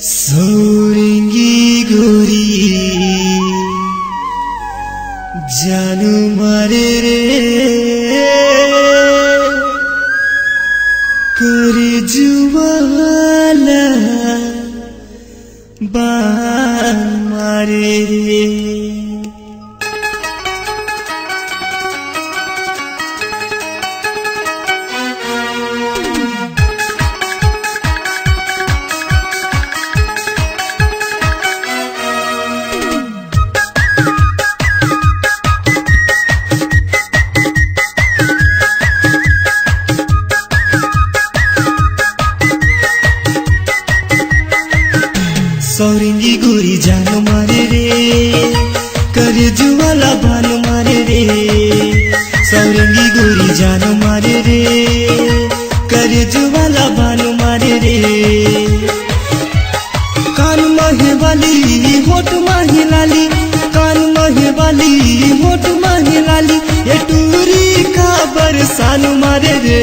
सौरेंगी गोरी जानु मारे रे करे जुवाला बान मारे रे। सौरेंगी गोरी जान मारे रे करे जुवाला बान मारे रे। सौरेंगी गोरी जान मारे रे करे जुवाला बान मारे रे। कान माहे वाली होठ माहे लाली, कान माहे वाली होठ माहे लाली, ये टूरी का बरसान मारे रे।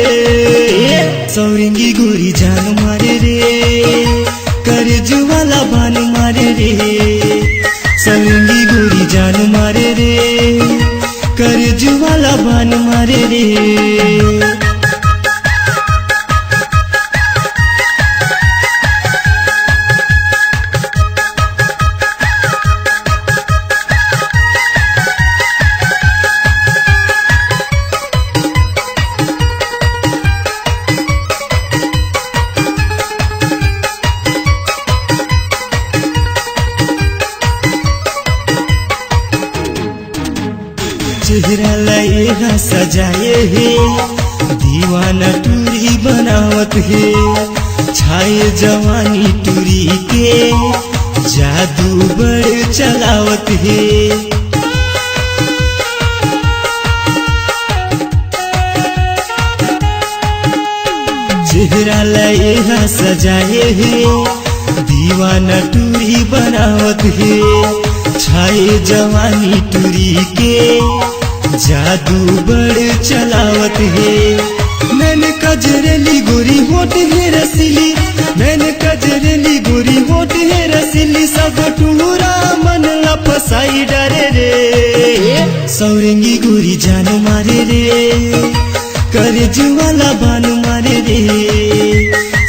सौरेंगी गोरी जान मारे रे करे जुवाला बान मारे रे। सौरेंगी गोरी जान मारे रे करे जुवाला बान मारे रे। चेहरा लाएगा सजाए है दीवाना टूरी बनावत है। छाए जवानी टूरी के जादू बड़ चलावत है। चेहरा लाएगा सजाए है दीवाना टूरी बनावत है। छाए जवानी टूरी के जादू बड़ चलावत है। मैंने कजरेली गोरी होठ है रसीली, मैंने कजरेली गोरी होठ है रसीली, सब टूरा मन लपसाई डरे रे। सौरेंगी गोरी जान मारे रे करे जुवाला बान मारे रे।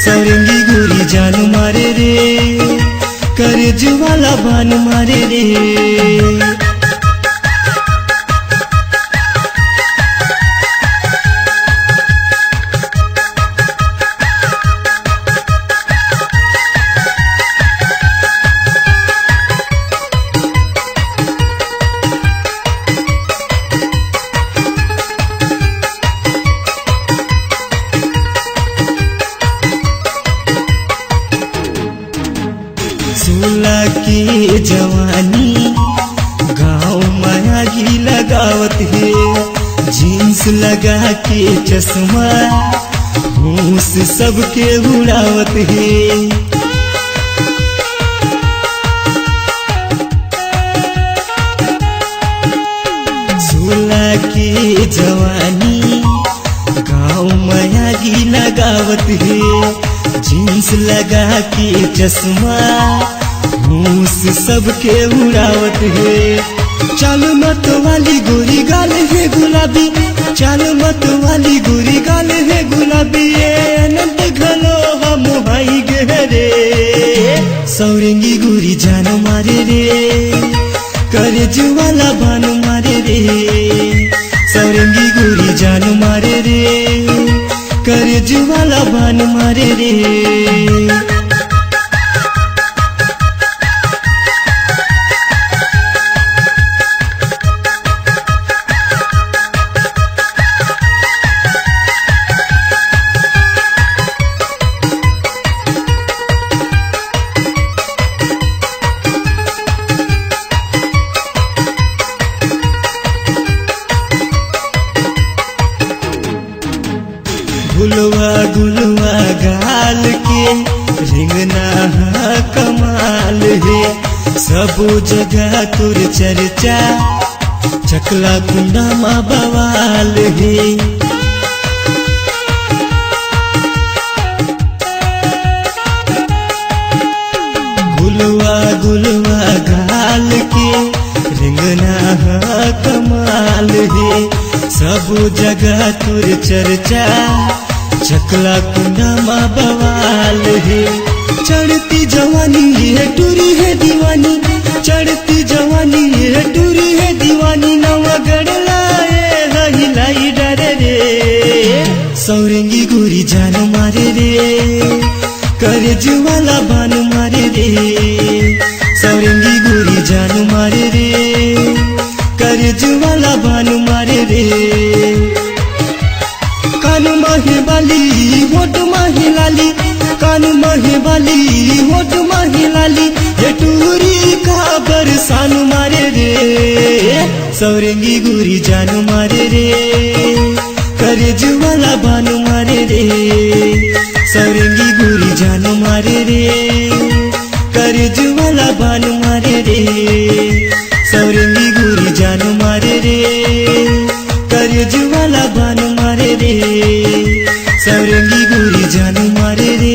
सौरेंगी गोरी जान मारे रे करे जुवाला बान मारे रे। सोलह की जवानी गाँव मायागी लगावत है। जींस लगा के चश्मा होश सबके उड़ावत है। सोलह की जवानी गाँव मायागी लगावत है। जींस लगा के चश्मा होश सबके उड़ावत है। चाल मत वाली गोरी गाल है गुलाबी, चाल मत वाली गोरी गाल है गुलाबी, ये अनंत घनो हम भाई गहरे। सौरेंगी गोरी जान मारे रे करे जुवाला बान मारे रे। सौरेंगी गोरी जान मारे रे करे जुवाला बान मारे रे। गुलवा गुलवा गाल के रिंगना कमाल है। सब जगह तुर चर्चा चकला कुंडा माँ बवाल है। गुलवा गाल के रिंगना कमाल है सब जगह तुर चर्चा चकला कुंडा बवाल है चढ़ती जवानी है टूरी है दीवानी चढ़ती जवानी है टूरी है दीवानी नवा गड़लाए लाई डरे रे सौरंगी गोरी जान मारे रे करे जुवाला बान मारे रे सौरंगी गोरी जान मारे रे करे जुवाला बान मारे रे कान माहे वाली होठ माहे लाली कान माहे वाली होठ माहे लाली ये टूरी का बरसान मारे रे सौरंगी गोरी जान मारे रे करे जुवाला बान मारे रे सौरंगी गोरी जान मारे रे करे जुवाला बान मारे रे सौरंगी गोरी जान मारे रे करे जुवाला बान मारे रे सौरंगी गोरी जान मारे रे